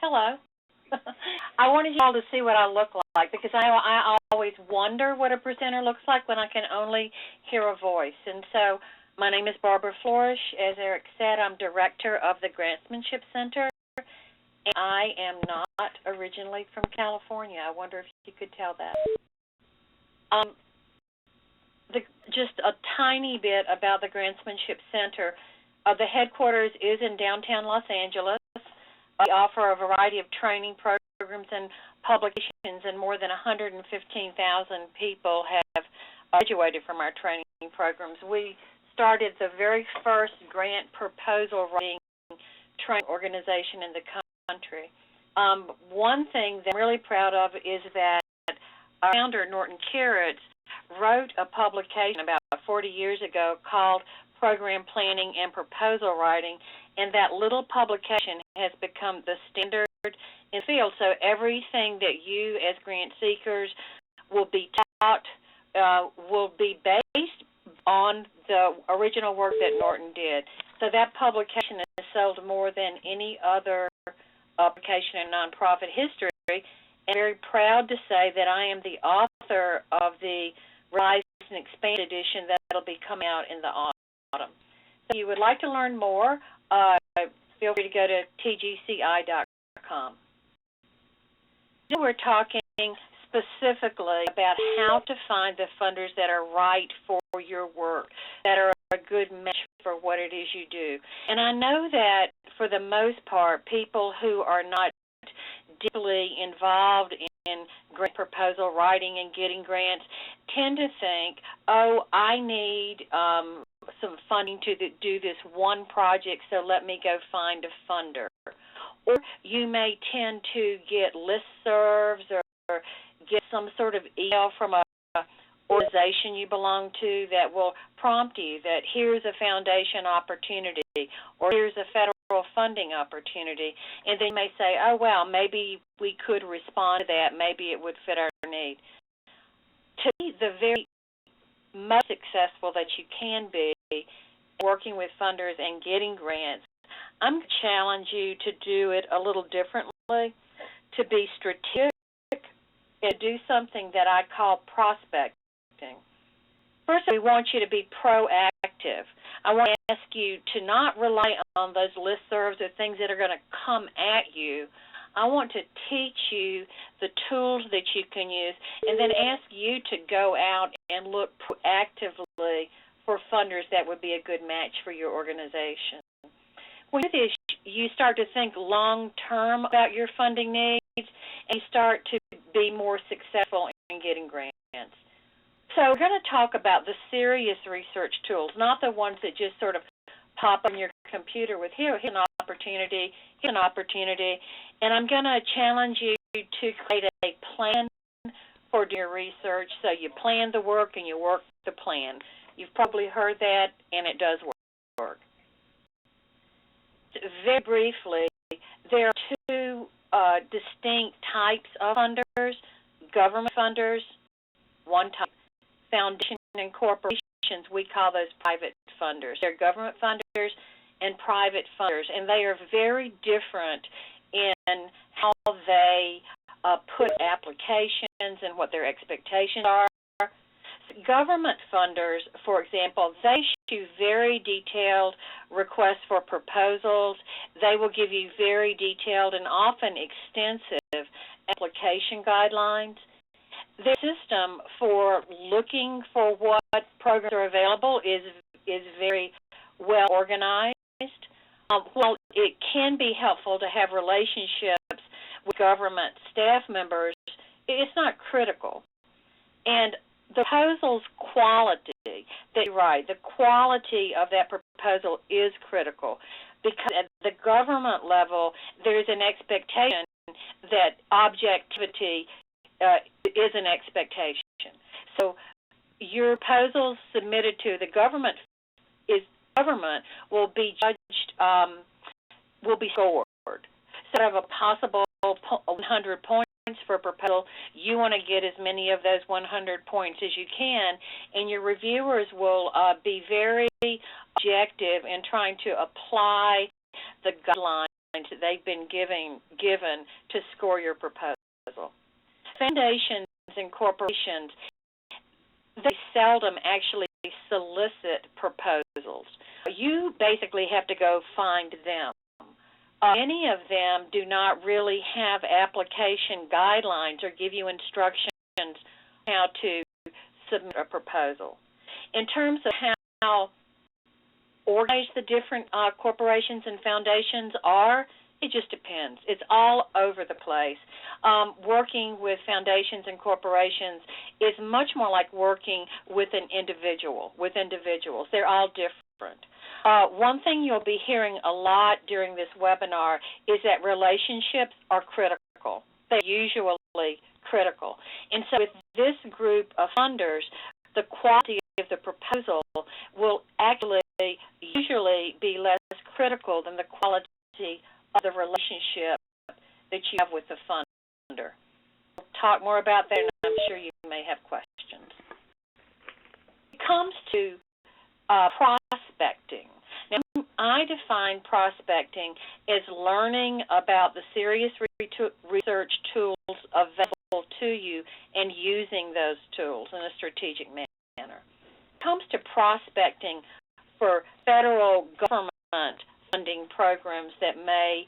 Hello. I wanted you all to see what I look like because I always wonder what a presenter looks like when I can only hear a voice. And so my name is Barbara Floersch. As Eric said, I'm director of the Grantsmanship Center. And I am not originally from California. I wonder if you could tell that. Just a tiny bit about the Grantsmanship Center. The headquarters is in downtown Los Angeles. We offer a variety of training programs and publications, and more than 115,000 people have graduated from our training programs. We started the very first grant proposal writing training organization in the country. One thing that I'm really proud of is that our founder, Norton Carrots, wrote a publication about 40 years ago called Program Planning and Proposal Writing, and that little publication has become the standard in the field. So everything that you as grant seekers will be taught will be based on the original work that Norton did. So that publication has sold more than any other publication in nonprofit history, and I'm very proud to say that I am the author of the revised and expanded edition that will be coming out in the autumn. So if you would like to learn more, feel free to go to tgci.com. We're talking specifically about how to find the funders that are right for your work, that are a good match for what it is you do. And I know that for the most part, people who are not deeply involved in grant proposal writing and getting grants tend to think, oh, I need some funding to do this one project, so let me go find a funder. Or you may tend to get listservs or get some sort of email from a organization you belong to that will prompt you that here's a foundation opportunity or here's a federal funding opportunity, and then you may say, oh, well, maybe we could respond to that, maybe it would fit our need. To me, the very most successful that you can be working with funders and getting grants, I'm going to challenge you to do it a little differently, to be strategic, and do something that I call prospecting. First, we want you to be proactive. I want to ask you to not rely on those listservs or things that are going to come at you. I want to teach you the tools that you can use and then ask you to go out and look proactively for funders that would be a good match for your organization. When you do this, you start to think long-term about your funding needs, and you start to be more successful in getting grants. So we're going to talk about the serious research tools, not the ones that just sort of pop on your computer with here's an opportunity, and I'm going to challenge you to create a plan for your research. So you plan the work and you work the plan. You've probably heard that, and it does work. Very briefly, there are two distinct types of funders: government funders, one type, foundation and corporations. We call those private funders. They're government funders and private funders, and they are very different in how they put applications and what their expectations are. Government funders, for example, they issue very detailed requests for proposals. They will give you very detailed and often extensive application guidelines. Their system for looking for what programs are available is very well organized. While it can be helpful to have relationships with government staff members, it's not critical. And the proposal's quality that you write, the quality of that proposal is critical, because at the government level, there's an expectation that objectivity is an expectation. So your proposals submitted to the government will be judged, will be scored. So out of a possible 100 points for a proposal, you want to get as many of those 100 points as you can, and your reviewers will be very objective in trying to apply the guidelines that they've been given to score your proposal. Foundations and corporations, they seldom actually solicit proposals. You basically have to go find them. Many of them do not really have application guidelines or give you instructions on how to submit a proposal. In terms of how organized the different corporations and foundations are, it just depends. It's all over the place. Working with foundations and corporations is much more like working with an individual, with individuals. They're all different. One thing you'll be hearing a lot during this webinar is that relationships are critical. They're usually critical. And so with this group of funders, the quality of the proposal will actually usually be less critical than the quality of the relationship that you have with the funder. We'll talk more about that, and I'm sure you may have questions. It comes to prospecting. Now, I define prospecting as learning about the serious research tools available to you and using those tools in a strategic manner. It comes to prospecting for federal government funding programs that may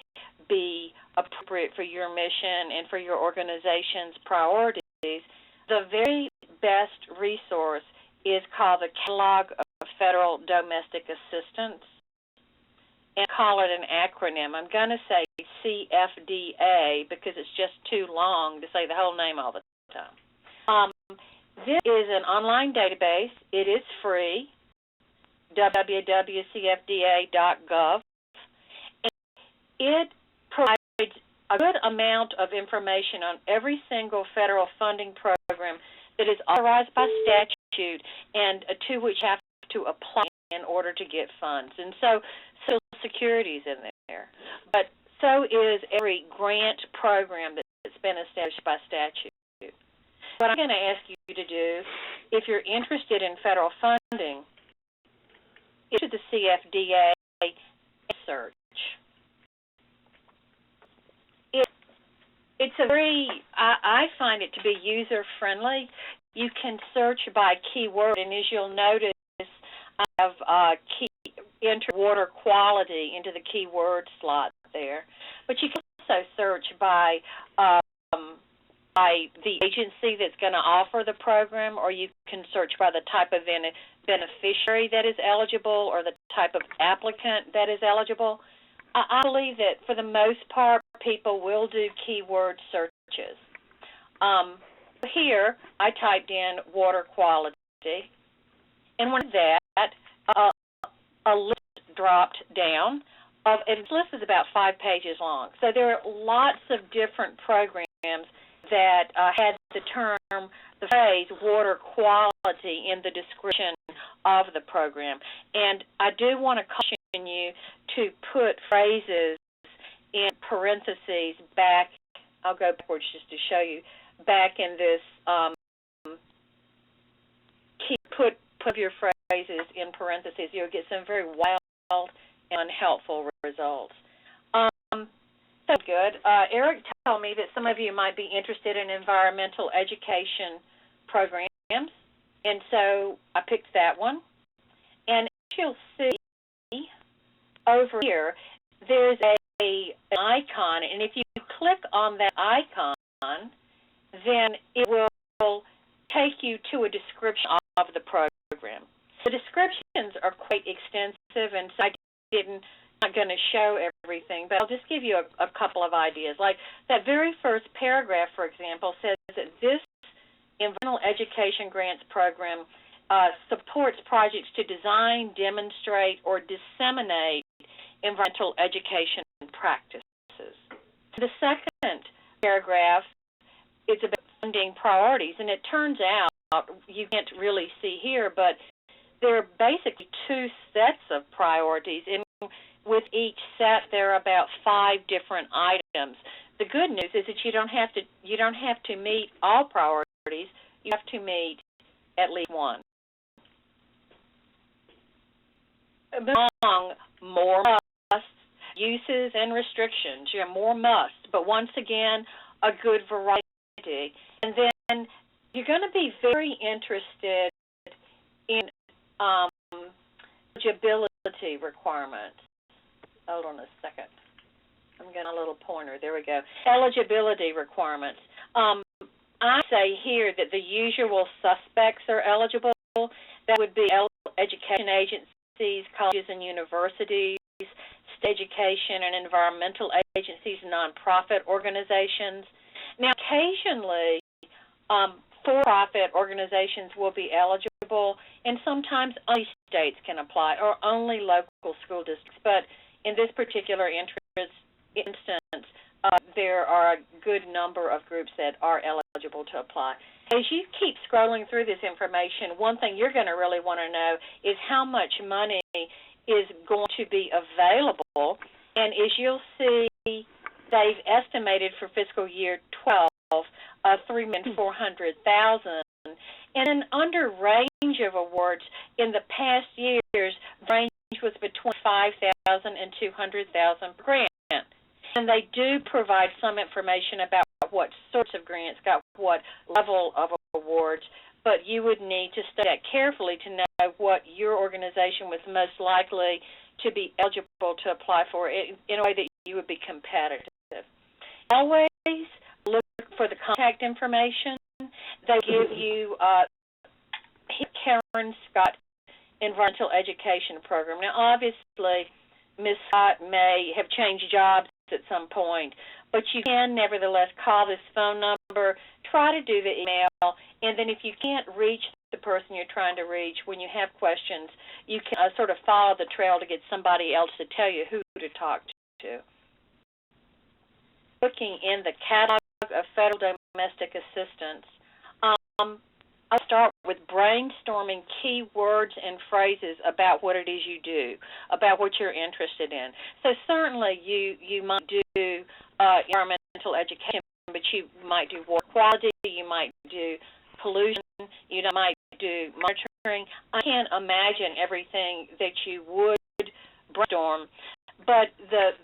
be appropriate for your mission and for your organization's priorities. The very best resource is called the Catalog of Federal Domestic Assistance, and call it an acronym. I'm going to say CFDA because it's just too long to say the whole name all the time. This is an online database. It is free, www.cfda.gov. It provides a good amount of information on every single federal funding program that is authorized by statute and to which have to apply in order to get funds. And so Social Security is in there. But so is every grant program that's been established by statute. What I'm going to ask you to do, if you're interested in federal funding, is to the CFDA search. It's a very, I find it to be user-friendly. You can search by keyword, and as you'll notice, I have enter water quality into the keyword slot there. But you can also search by the agency that's going to offer the program, or you can search by the type of beneficiary that is eligible or the type of applicant that is eligible. I believe that for the most part, people will do keyword searches. Here, I typed in water quality, and when that, a list dropped down. And this list is about 5 pages long. So there are lots of different programs that had the phrase water quality in the description of the program. And I do want to caution you to put phrases in parentheses back. I'll go backwards just to show you. Back in this, put your phrases in parentheses. You'll get some very wild and unhelpful results. So good. Eric told me that some of you might be interested in environmental education programs, and so I picked that one. And you'll see over here, there's an icon, and if you click on that icon, then it will take you to a description of the program. The descriptions are quite extensive, and so I'm not going to show everything, but I'll just give you a couple of ideas. Like that very first paragraph, for example, says that this environmental education grants program supports projects to design, demonstrate, or disseminate environmental education practices. The second paragraph is about funding priorities, and it turns out, you can't really see here, but there are basically 2 sets of priorities, and with each set there are about 5 different items. The good news is that you don't have to meet all priorities. You have to meet at least one. Among more musts uses and restrictions. More must, but once again, a good variety. And then you're going to be very interested in eligibility requirements. Hold on a second. I'm getting a little pointer. There we go. Eligibility requirements. I say here that the usual suspects are eligible. That would be education agencies, colleges and universities, state education and environmental agencies, nonprofit organizations. Now, occasionally, for-profit organizations will be eligible, and sometimes only states can apply or only local school districts. But in this particular instance, there are a good number of groups that are eligible to apply. As you keep scrolling through this information, one thing you're going to really want to know is how much money is going to be available. And as you'll see, they've estimated for fiscal year 12, $3,400,000. And then under range of awards, in the past years, the range was between $5,000 and $200,000 per grant. And they do provide some information about what sorts of grants got what level of awards, but you would need to study that carefully to know what your organization was most likely to be eligible to apply for in a way that you would be competitive. Always look for the contact information. They give you Karen Scott Environmental Education Program. Now, obviously, Ms. Scott may have changed jobs at some point, but you can nevertheless call this phone number, try to do the email, and then if you can't reach the person you're trying to reach, when you have questions, you can sort of follow the trail to get somebody else to tell you who to talk to. Looking in the catalog of federal domestic assistance, I'll start with brainstorming key words and phrases about what it is you do, about what you're interested in. So certainly you might do environmental education, but you might do water quality, you might do pollution, you might do monitoring. I can't imagine everything that you would brainstorm, but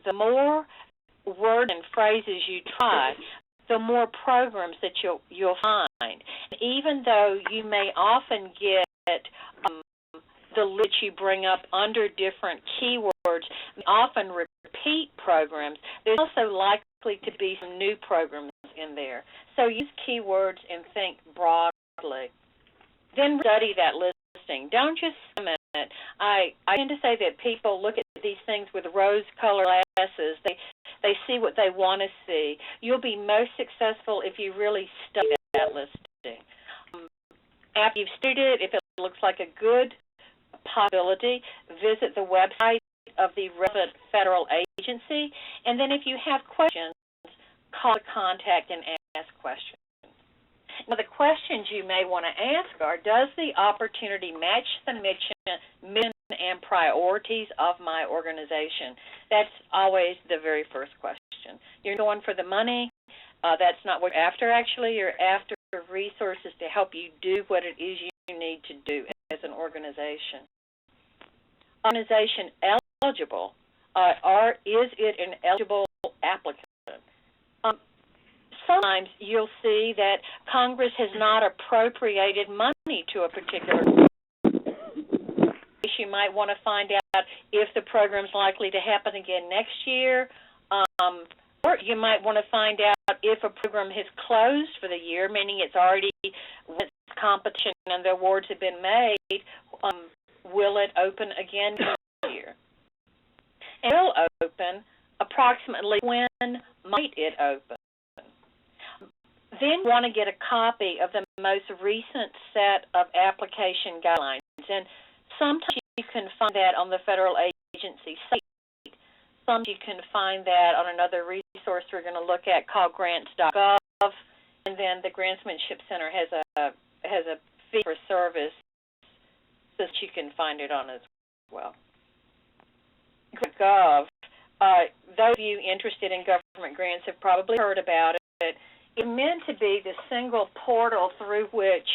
the more words and phrases you try, the more programs that you'll find. Even though you may often get the list you bring up under different keywords, often repeat programs, there's also likely to be some new programs in there. So use keywords and think broadly. Then study that listing. Don't just skim it. I tend to say that people look at these things with rose-colored glasses. They see what they want to see. You'll be most successful if you really study that listing. After you've studied it, if it looks like a good possibility, visit the website of the relevant federal agency, and then if you have questions, call the contact and ask questions. Now, the questions you may want to ask are, does the opportunity match the mission and priorities of my organization? That's always the very first question. You're going for the money. That's not what you're after, actually. You're after resources to help you do what it is you need to do as an organization. Organization eligible, or is it an eligible applicant? Sometimes you'll see that Congress has not appropriated money to a particular group. You might want to find out if the program's likely to happen again next year, or you might want to find out if a program has closed for the year, meaning it's already with competition and the awards have been made. Will it open again next year? And it will open. Approximately when might it open? Then you want to get a copy of the most recent set of application guidelines. And sometimes you can find that on the federal agency site. Sometimes you can find that on another resource we're going to look at called grants.gov. And then the Grantsmanship Center has a fee for service that you can find it on as well. Gov, those of you interested in government grants have probably heard about it. It's meant to be the single portal through which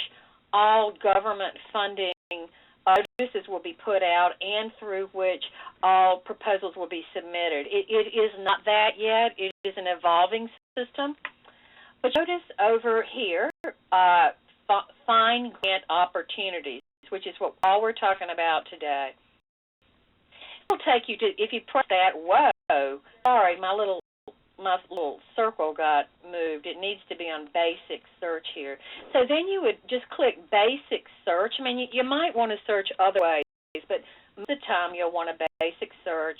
all government funding notices will be put out and through which all proposals will be submitted. It is not that yet. It is an evolving system. But notice over here, find grant opportunities, which is what all we're talking about today. It will take you to, if you press that, whoa, sorry, my little circle got moved. It needs to be on basic search here. So then you would just click basic search. I mean, you might want to search other ways, but most of the time you'll want a basic search.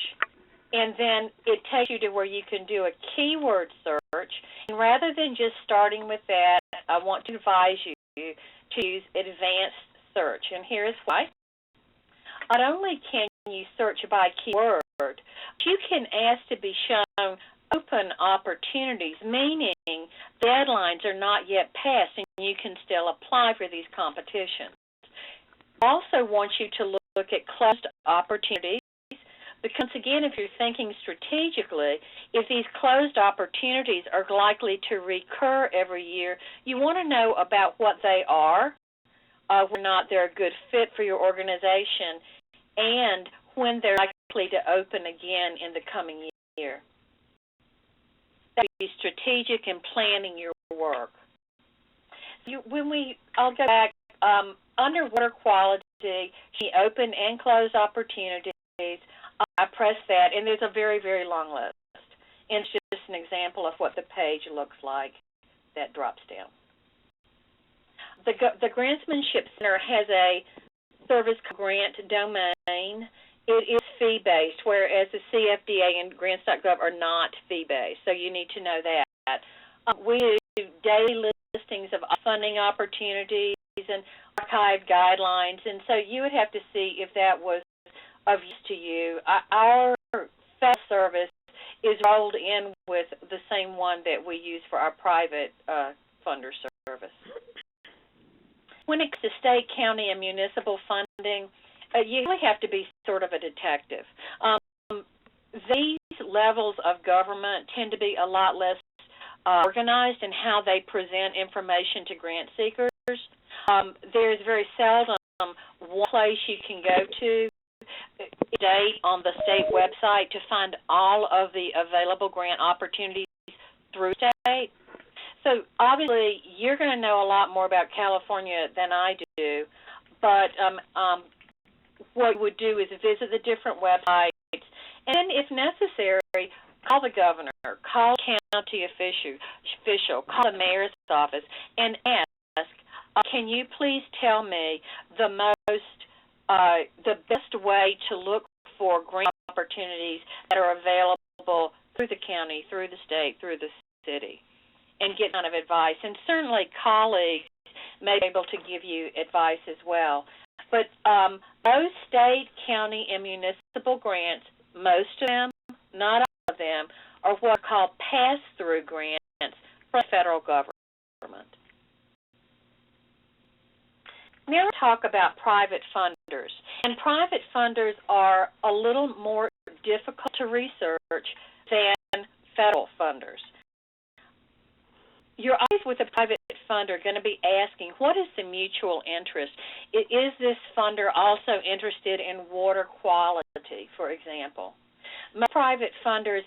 And then it takes you to where you can do a keyword search. And rather than just starting with that, I want to advise you to use advanced search. And here's why. Not only can you search by keyword, you can ask to be shown open opportunities, meaning deadlines are not yet passed and you can still apply for these competitions. I also want you to look at closed opportunities, because again, if you're thinking strategically, if these closed opportunities are likely to recur every year, you want to know about what they are, whether or not they're a good fit for your organization, and when they're likely to open again in the coming year. Be strategic in planning your work. I'll go back, under water quality, the open and closed opportunities, I press that, and there's a very, very long list. And it's just an example of what the page looks like that drops down. The Grantsmanship Center has a service grant domain. It is fee-based, whereas the CFDA and grants.gov are not fee-based, so you need to know that. We do daily listings of funding opportunities and archive guidelines, and so you would have to see if that was of use to you. Our federal service is rolled in with the same one that we use for our private funder service. When it comes to state, county, and municipal funding, you really have to be sort of a detective. These levels of government tend to be a lot less organized in how they present information to grant seekers. There's very seldom one place you can go to on the state website to find all of the available grant opportunities through state. So obviously you're going to know a lot more about California than I do, but what you would do is visit the different websites, and then if necessary, call the governor, call the county official, call the mayor's office, and ask, can you please tell me the best way to look for grant opportunities that are available through the county, through the state, through the city, and get kind of advice. And certainly colleagues may be able to give you advice as well. But those state, county, and municipal grants, most of them, not all of them, are what are called pass-through grants from the federal government. Now we'll talk about private funders. And private funders are a little more difficult to research than federal funders. You're always with a private funder going to be asking, what is the mutual interest? Is this funder also interested in water quality, for example? Most private funders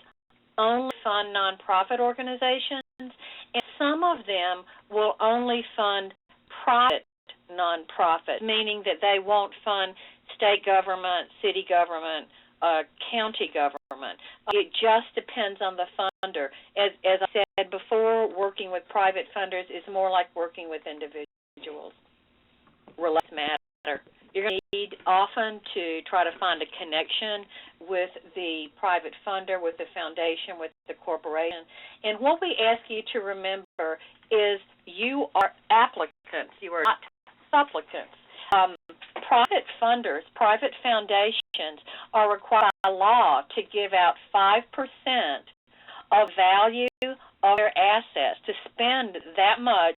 only fund nonprofit organizations, and some of them will only fund private nonprofit, meaning that they won't fund state government, city government, county government. It just depends on the funder. As I said before, working with private funders is more like working with individuals. Relations matter. You're going to need often to try to find a connection with the private funder, with the foundation, with the corporation. And what we ask you to remember is you are applicants. You are not supplicants. Private funders, private foundations are required by law to give out 5% of value of their assets, to spend that much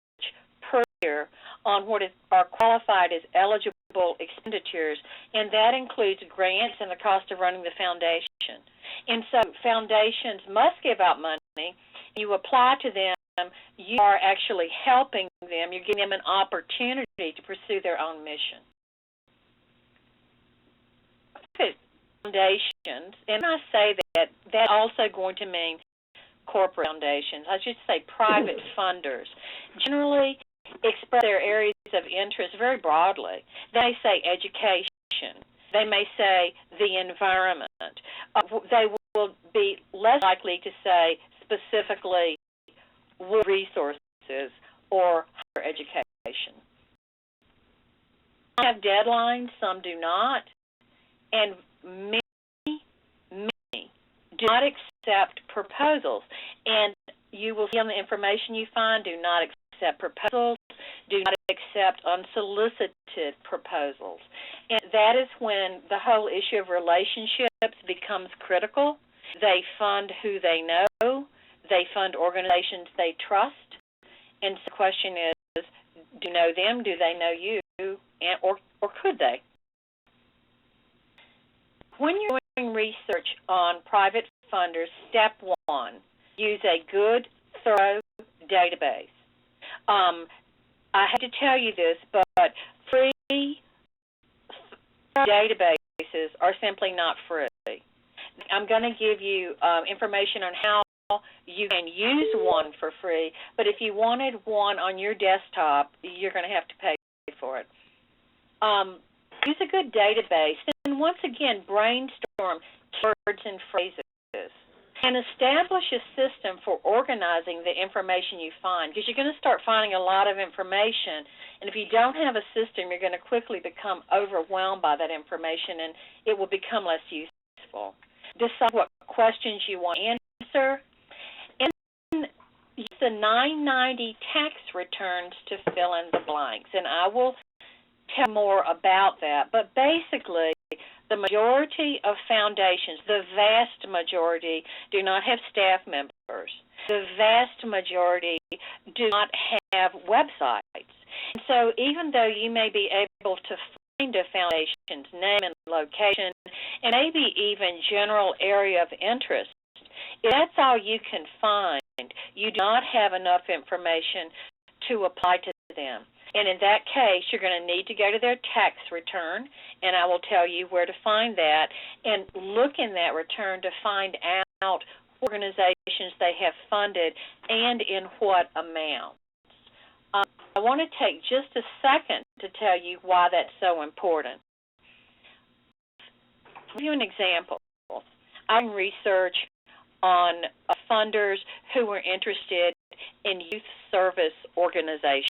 per year on what are qualified as eligible expenditures, and that includes grants and the cost of running the foundation. And so foundations must give out money. You apply to them, you are actually helping them. You're giving them an opportunity to pursue their own mission. foundations, and I say that, that's also going to mean corporate foundations. I should say private funders generally express their areas of interest very broadly. They say education. They may say the environment. They will be less likely to say specifically resources or higher education. Some have deadlines, some do not, and many do not accept proposals. And you will see on the information you find, do not accept proposals, do not accept unsolicited proposals. And that is when the whole issue of relationships becomes critical. They fund who they know. They fund organizations they trust. And so the question is, do you know them? Do they know you? And, or could they? When you're doing research on private funders, step one, use a good, thorough database. I hate to tell you this, but free databases are simply not free. I'm going to give you information on how you can use one for free, but if you wanted one on your desktop, you're going to have to pay for it. Use a good database, and once again, brainstorm words and phrases, and establish a system for organizing the information you find, because you're going to start finding a lot of information, and if you don't have a system, you're going to quickly become overwhelmed by that information, and it will become less useful. Decide what questions you want to answer, and use the 990 tax returns to fill in the blanks, and I will tell more about that. But basically, the majority of foundations, the vast majority, do not have staff members. The vast majority do not have websites. And so even though you may be able to find a foundation's name and location, and maybe even general area of interest, if that's all you can find, you do not have enough information to apply to them. And in that case, you're going to need to go to their tax return, and I will tell you where to find that, and look in that return to find out organizations they have funded and in what amount. I want to take just a second to tell you why that's so important. I'll give you an example. I'm research on funders who were interested in youth service organizations.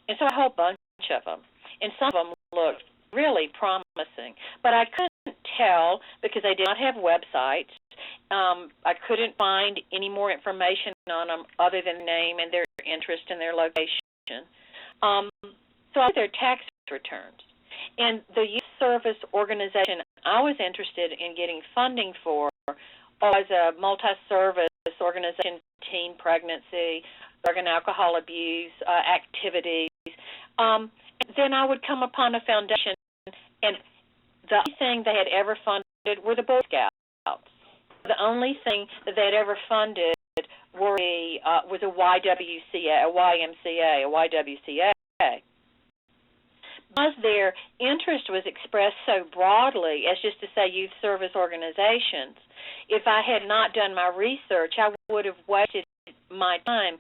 And so a whole bunch of them. And some of them looked really promising. But I couldn't tell because they did not have websites. I couldn't find any more information on them other than their name and their interest and their location. So I did their tax returns. And the youth service organization I was interested in getting funding for was a multi-service organization, teen pregnancy, drug and alcohol abuse activities. Then I would come upon a foundation, and the only thing they had ever funded were the Boy Scouts. The only thing that they had ever funded was a YWCA, a YMCA, a YWCA. Because their interest was expressed so broadly as just to say youth service organizations, if I had not done my research, I would have wasted my time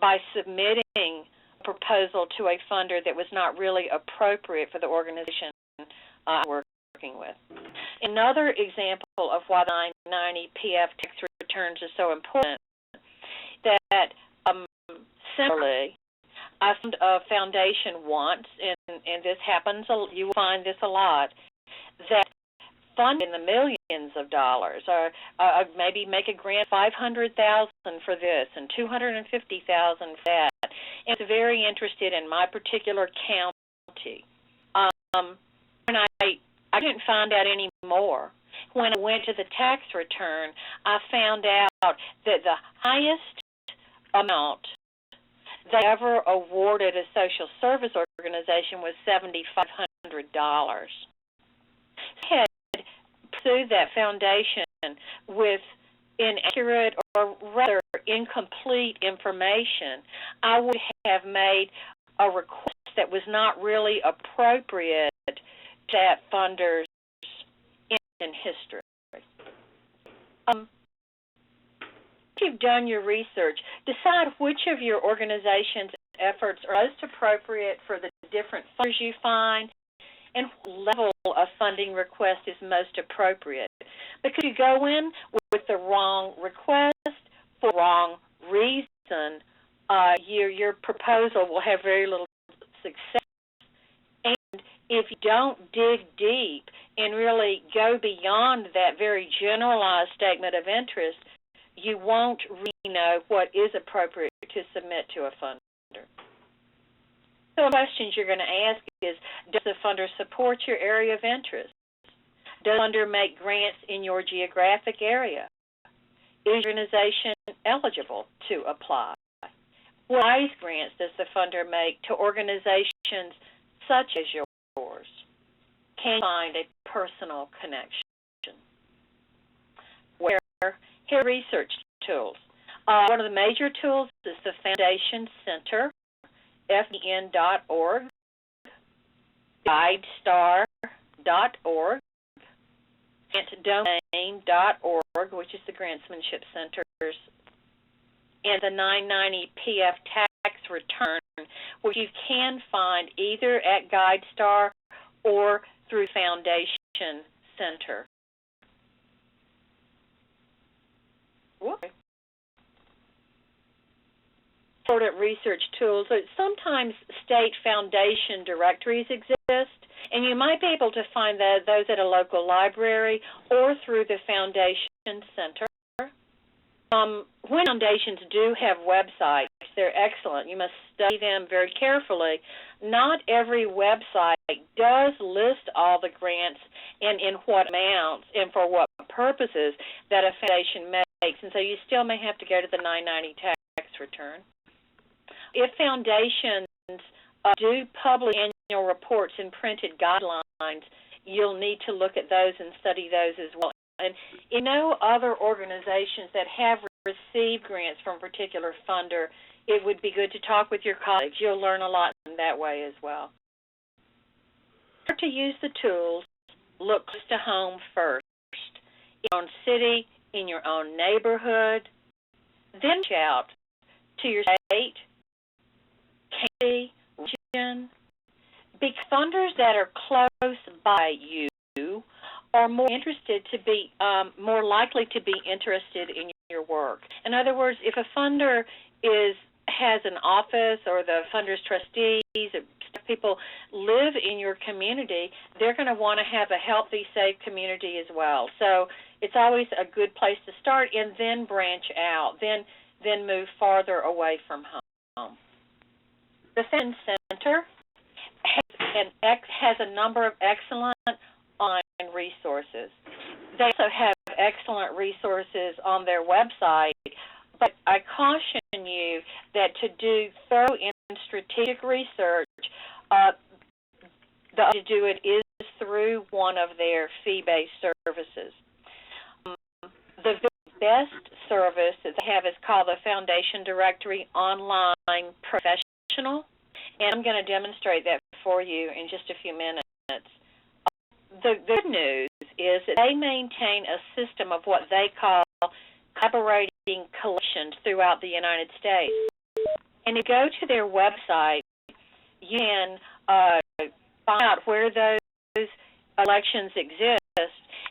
by submitting a proposal to a funder that was not really appropriate for the organization I'm working with. Another example of why the 990 PF tax returns are so important, that similarly, I found a foundation once, and this happens, you will find this a lot, that fund in the millions of dollars, or maybe make a grant $500,000 for this and $250,000 for that. And it's very interested in my particular county. And I didn't find out any more. When I went to the tax return, I found out that the highest amount they ever awarded a social service organization was $7,500. I had pursued that foundation with inaccurate or rather incomplete information. I would have made a request that was not really appropriate to that funder's in history. If you've done your research, decide which of your organization's efforts are most appropriate for the different funders you find and what level of funding request is most appropriate. Because you go in with the wrong request for the wrong reason, your proposal will have very little success. And if you don't dig deep and really go beyond that very generalized statement of interest, you won't really know what is appropriate to submit to a funder. So the questions you're going to ask is, does the funder support your area of interest? Does the funder make grants in your geographic area? Is your organization eligible to apply? What size grants does the funder make to organizations such as yours? Can you find a personal connection? Where? Here are research tools. One of the major tools is the Foundation Center, FDN.org, GuideStar.org, GrantDomain.org, which is the Grantsmanship Center's, and the 990 PF tax return, which you can find either at GuideStar or through Foundation Center. Important research tools. Sometimes state foundation directories exist, and you might be able to find those at a local library or through the Foundation Center. When foundations do have websites, they're excellent. You must study them very carefully. Not every website does list all the grants and in what amounts and for what purposes that a foundation makes, and so you still may have to go to the 990 tax return. If foundations do publish annual reports and printed guidelines, you'll need to look at those and study those as well. And you know other organizations that have received grants from a particular funder, it would be good to talk with your colleagues. You'll learn a lot in that way as well. To use the tools, look close to home first. In your own city, in your own neighborhood, then reach out to your state, county, region. Because funders that are close by you are more interested to be, more likely to be interested in your work. In other words, if a funder has an office or the funder's trustees, people live in your community, they're going to want to have a healthy, safe community as well. So it's always a good place to start and then branch out, then move farther away from home. The Foundation Center has a number of excellent online resources. They also have excellent resources on their website, but I caution you that to do thorough and strategic research, the way to do it is through one of their fee-based services. The best service that they have is called the Foundation Directory Online Professional, and I'm going to demonstrate that for you in just a few minutes. The good news is that they maintain a system of what they call collaborating collections throughout the United States. And to go to their website, you can find out where those collections exist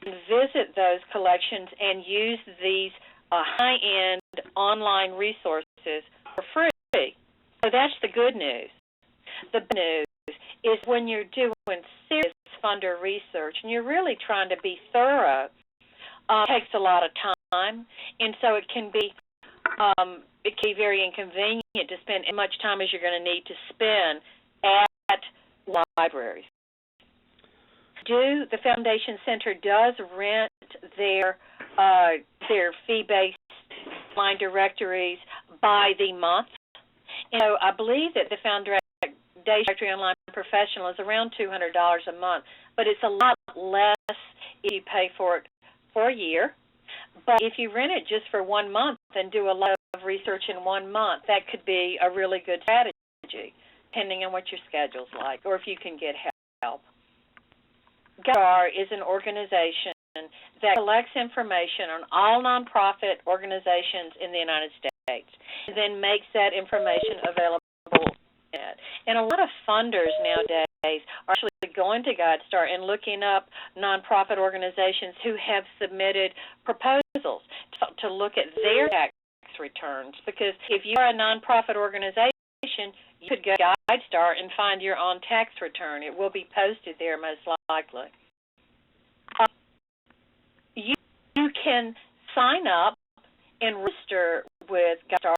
and visit those collections and use these high-end online resources for free. So that's the good news. The bad news is when you're doing serious funder research and you're really trying to be thorough, it takes a lot of time, and so it can be very inconvenient to spend as much time as you're going to need to spend at libraries. The Foundation Center does rent their fee-based online directories by the month. And so I believe that the Foundation Directory Online Professional is around $200 a month, but it's a lot less if you pay for it for a year. But if you rent it just for 1 month and do a lot of research in 1 month, that could be a really good strategy, depending on what your schedule's like or if you can get help. GuideStar is an organization that collects information on all nonprofit organizations in the United States and then makes that information available. And a lot of funders nowadays are actually going to GuideStar and looking up nonprofit organizations who have submitted proposals to look at their tax returns, because if you are a nonprofit organization, you could go to GuideStar and find your own tax return. It will be posted there most likely. You can sign up and register with GuideStar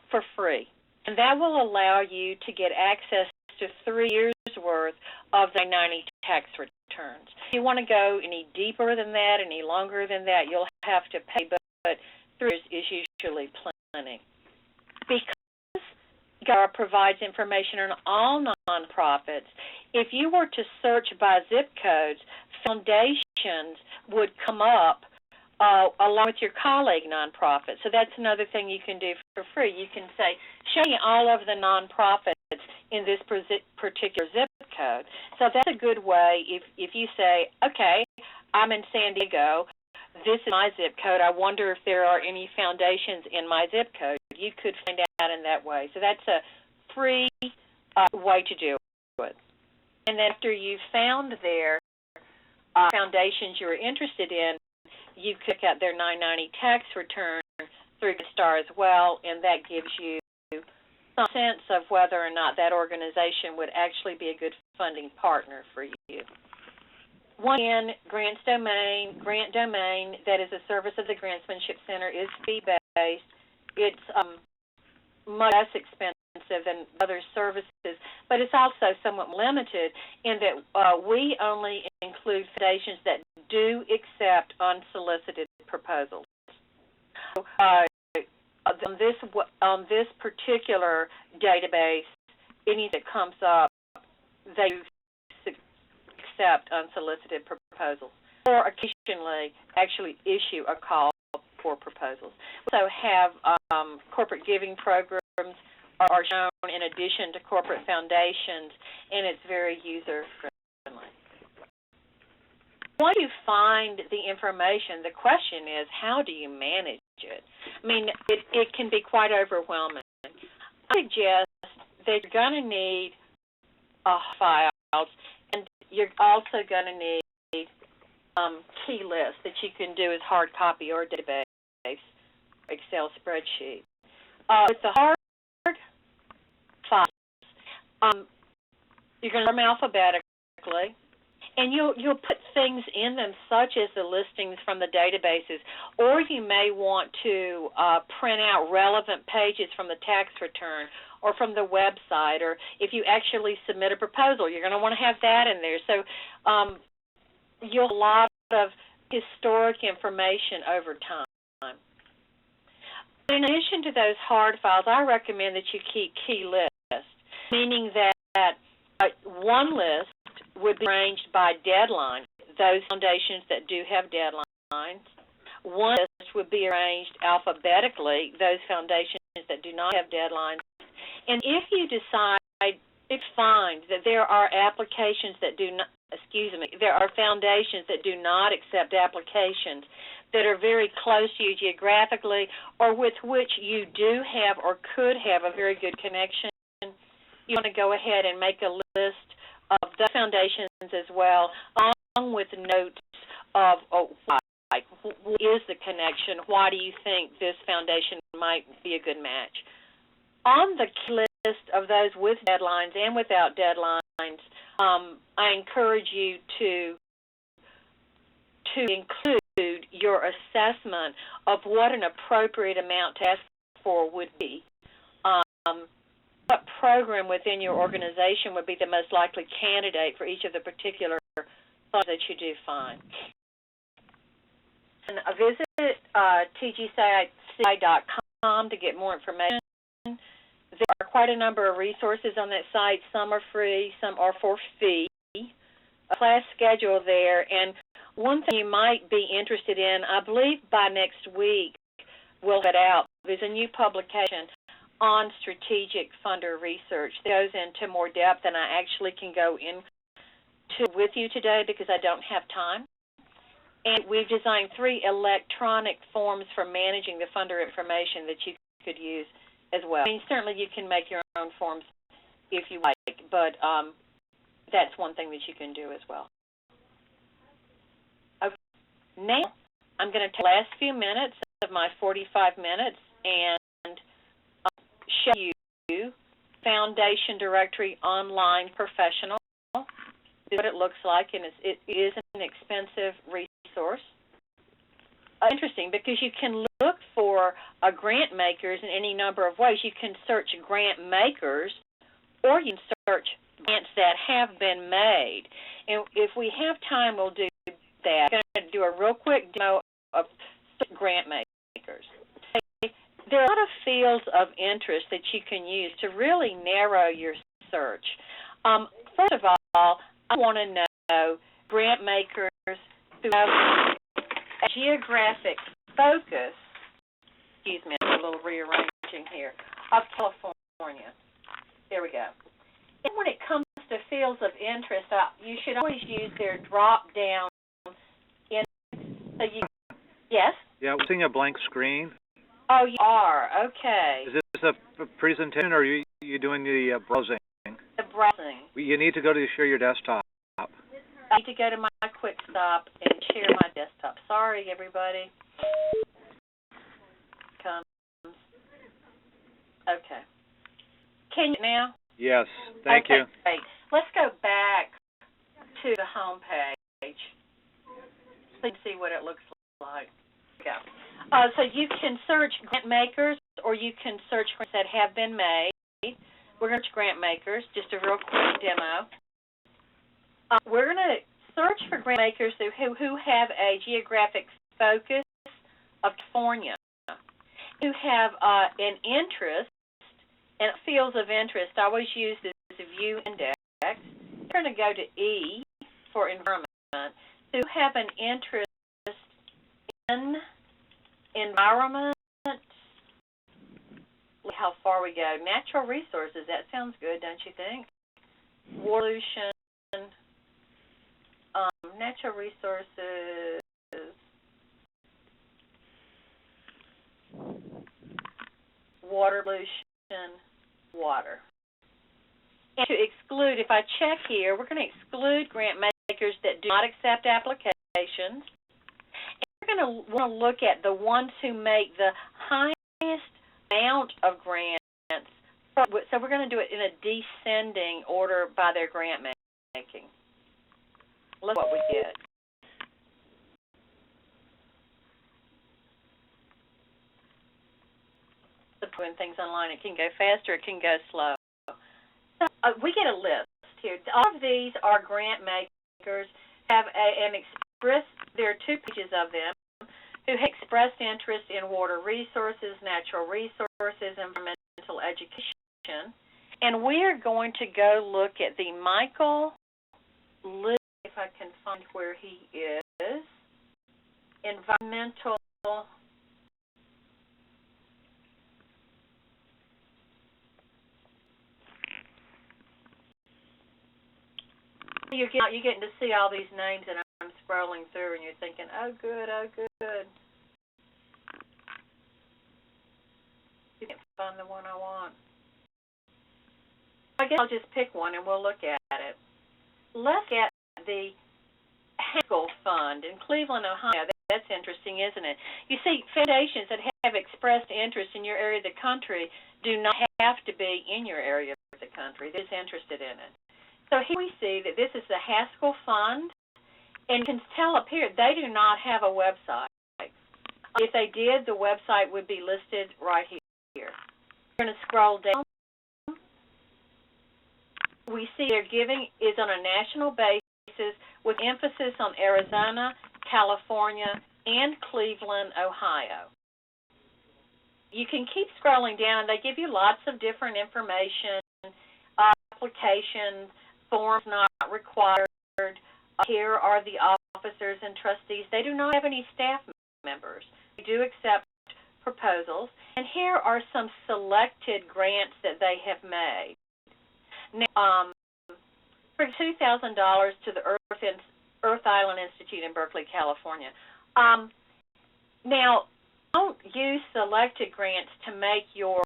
for free, and that will allow you to get access to 3 years' worth of the 90 tax returns. If you want to go any deeper than that, any longer than that, you'll have to pay, but 3 years is usually plenty. Because GuideStar provides information on all nonprofits, if you were to search by zip codes, foundations would come up along with your colleague nonprofit. So that's another thing you can do for free. You can say, show me all of the nonprofits in this particular zip code. So that's a good way if you say, okay, I'm in San Diego, this is my zip code, I wonder if there are any foundations in my zip code. You could find out in that way. So that's a free way to do it. And then after you've found their foundations you're interested in, you click out their 990 tax return through GuideStar as well, and that gives you some sense of whether or not that organization would actually be a good funding partner for you. Once again, grant domain, that is a service of the Grantsmanship Center, is fee-based. It's much less expensive than other services, but it's also somewhat limited in that we only include foundations that do accept unsolicited proposals. So, on this particular database, any that comes up, they accept unsolicited proposals, or occasionally actually issue a call for proposals. We also have corporate giving programs are shown in addition to corporate foundations, and it's very user-friendly. Once you find the information, the question is, how do you manage it? I mean, it can be quite overwhelming. I suggest that you're going to need files, and you're also going to need key lists that you can do as hard copy or database, Excel spreadsheet. With the hard files, you're going to form them alphabetically, and you'll put things in them such as the listings from the databases, or you may want to print out relevant pages from the tax return or from the website, or if you actually submit a proposal, you're going to want to have that in there. So you'll have a lot of historic information over time. In addition to those hard files, I recommend that you keep key lists, meaning that one list would be arranged by deadline, those foundations that do have deadlines. One list would be arranged alphabetically, those foundations that do not have deadlines. And if you find that there are applications that do not, there are foundations that do not accept applications that are very close to you geographically, or with which you do have or could have a very good connection, you want to go ahead and make a list of the foundations as well, along with notes of why. What is the connection? Why do you think this foundation might be a good match? On the list of those with deadlines and without deadlines, I encourage you to include your assessment of what an appropriate amount to ask for would be. What program within your organization would be the most likely candidate for each of the particular funds that you do find. And visit tgci.com to get more information. There are quite a number of resources on that site. Some are free, some are for fee. A class schedule there, and one thing you might be interested in, I believe by next week we'll get out. There's a new publication on strategic funder research that goes into more depth than I actually can go into with you today because I don't have time. And we've designed 3 electronic forms for managing the funder information that you could use as well. I mean, certainly you can make your own forms if you like, but that's one thing that you can do as well. Okay. Now, I'm going to take the last few minutes of my 45 minutes and show you Foundation Directory Online Professional. This is what it looks like, and it is an expensive resource. Interesting, because you can look for grant makers in any number of ways. You can search grant makers, or you can search grants that have been made. And if we have time, we'll do that. I'm going to do a real quick demo of grant makers. There are a lot of fields of interest that you can use to really narrow your search. First of all, I want to know grant makers who have a geographic focus, excuse me, a little rearranging here, of California. There we go. And when it comes to fields of interest, you should always use their drop-down. Yes? Yeah, we're seeing a blank screen. Oh, you are. Okay. Is this a presentation, or are you doing the browsing? The browsing. You need to go to share your desktop. I need to go to my quick stop and share my desktop. Sorry, everybody. Comes. Okay. Can you now? Yes. Thank you. Great. Let's go back to the home page so you can see what it looks like. Go. So you can search grant makers, or you can search grants that have been made. We're going to search grant makers, just a real quick demo. We're going to search for grant makers who have a geographic focus of California, who have an interest and fields of interest. I always use this view index. We're going to go to E for environment, who have an interest in environment. Look how far we go. Natural resources, that sounds good, don't you think? Water pollution, natural resources, water pollution, water. And to exclude, if I check here, we're going to exclude grant makers that do not accept applications. We're going to want to look at the ones who make the highest amount of grants. So we're going to do it in a descending order by their grant making. Look what we get. Doing things online, it can go faster, it can go slow. So we get a list here. All of these are grant makers, have an express. There are 2 pages of them who have expressed interest in water resources, natural resources, environmental education. And we are going to go look at the Michael Liu, if I can find where he is, environmental. You're getting to see all these names, and I'm scrolling through, and you're thinking, oh, good, oh, good. You can't find the one I want. I guess I'll just pick one, and we'll look at it. Let's get the Haskell Fund in Cleveland, Ohio. That's interesting, isn't it? You see, foundations that have expressed interest in your area of the country do not have to be in your area of the country. They're just interested in it. So here we see that this is the Haskell Fund, and you can tell up here they do not have a website. If they did, the website would be listed right here. We're going to scroll down. We see their giving is on a national basis with emphasis on Arizona, California, and Cleveland, Ohio. You can keep scrolling down, and they give you lots of different information, applications, forms not required. Here are the officers and trustees. They do not have any staff members. They do accept proposals. And here are some selected grants that they have made. Now, for $2,000 to the Earth Island Institute in Berkeley, California. Now, don't use selected grants to make your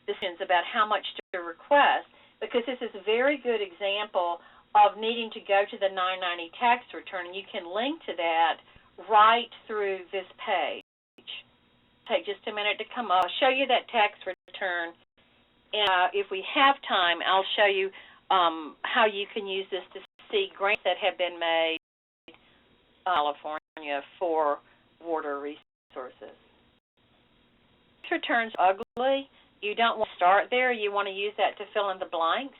decisions about how much to request, because this is a very good example of needing to go to the 990 tax return, and you can link to that right through this page. Take just a minute to come up. I'll show you that tax return, and if we have time, I'll show you how you can use this to see grants that have been made in California for water resources. Tax returns are ugly. You don't want to start there. You want to use that to fill in the blanks.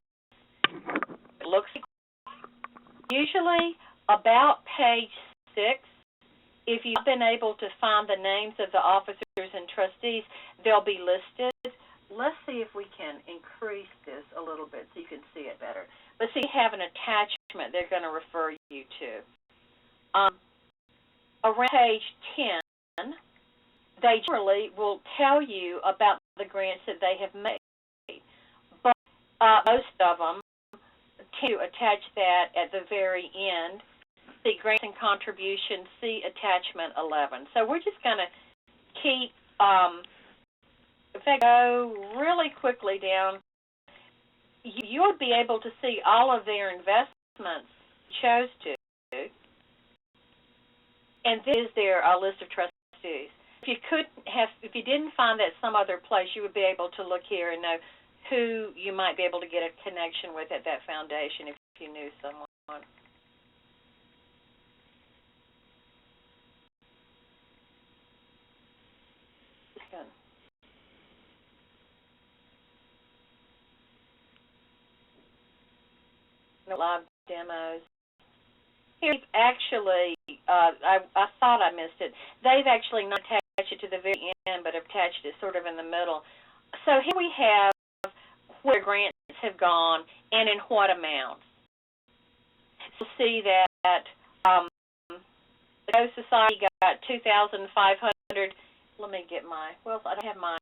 It looks usually about page 6. If you've been able to find the names of the officers and trustees, they'll be listed. Let's see if we can increase this a little bit so you can see it better. But see, you have an attachment they're going to refer you to. Around page 10, they generally will tell you about the grants that they have made. But most of them tend to attach that at the very end. See grants and contributions, see attachment 11. So we're just going to keep, if I go really quickly down, you'll be able to see all of their investments you chose to. And this is their list of trustees. If you didn't find that some other place, you would be able to look here and know who you might be able to get a connection with at that foundation if you knew someone. Live demos. Here's actually, I thought I missed it. They've actually not attached it to the very end, but attached it sort of in the middle. So here we have where grants have gone and in what amounts. So see that the Coast Society got $2,500. Let me get my, well, I don't have my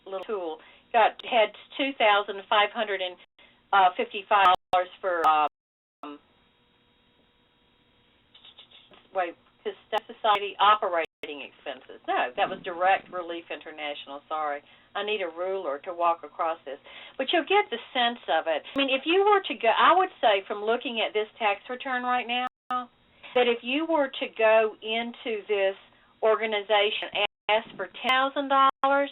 little tool. Had $2,555 for Society operating expenses. No, that was Direct Relief International. Sorry, I need a ruler to walk across this. But you'll get the sense of it. I mean, if you were to go, I would say from looking at this tax return right now, that if you were to go into this organization and ask for $10,000,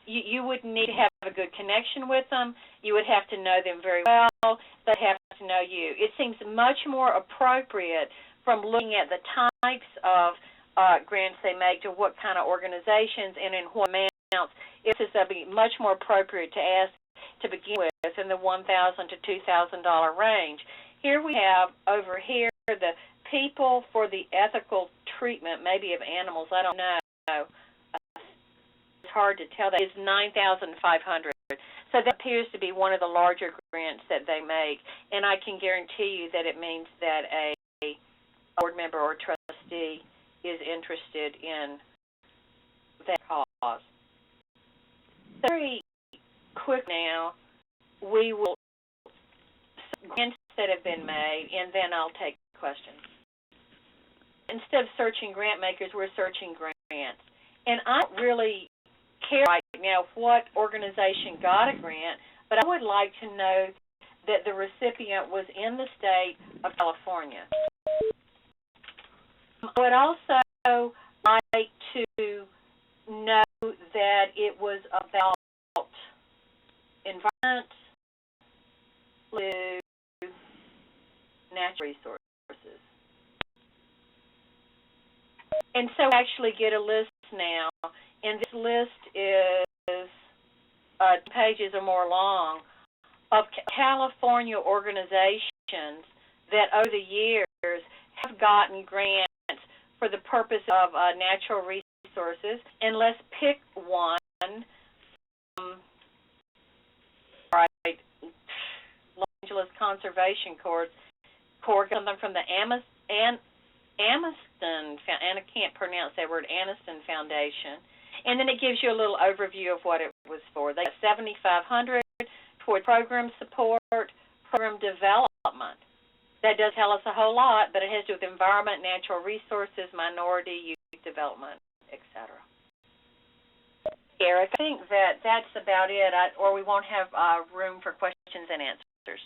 you would need to have a good connection with them. You would have to know them very well. They'd have to know you. It seems much more appropriate from looking at the types of grants they make to what kind of organizations and in what amounts. It would be much more appropriate to ask to begin with in the $1,000 to $2,000 range. Here we have over here the people for the ethical treatment, maybe of animals. I don't know. It's hard to tell. That is $9,500. So that appears to be one of the larger grants that they make, and I can guarantee you that it means that a board member or trustee is interested in that cause. Very quick now, we will grants that have been made, and then I'll take questions. Instead of searching grant makers, we're searching grants. And I don't really care right now what organization got a grant, but I would like to know that the recipient was in the state of California. I would also like to know that it was about environment, natural resources. And so I actually get a list now, and this list is 2 pages or more long, of California organizations that over the years have gotten grants for the purpose of natural resources. And let's pick one. Right, Los Angeles Conservation Corps, something from the Aniston, and I can't pronounce that word, Aniston Foundation. And then it gives you a little overview of what it was for. They got $7,500 toward program support, program development. That does tell us a whole lot, but it has to do with environment, natural resources, minority, youth development, etc. Eric, I think that's about it, or we won't have room for questions and answers.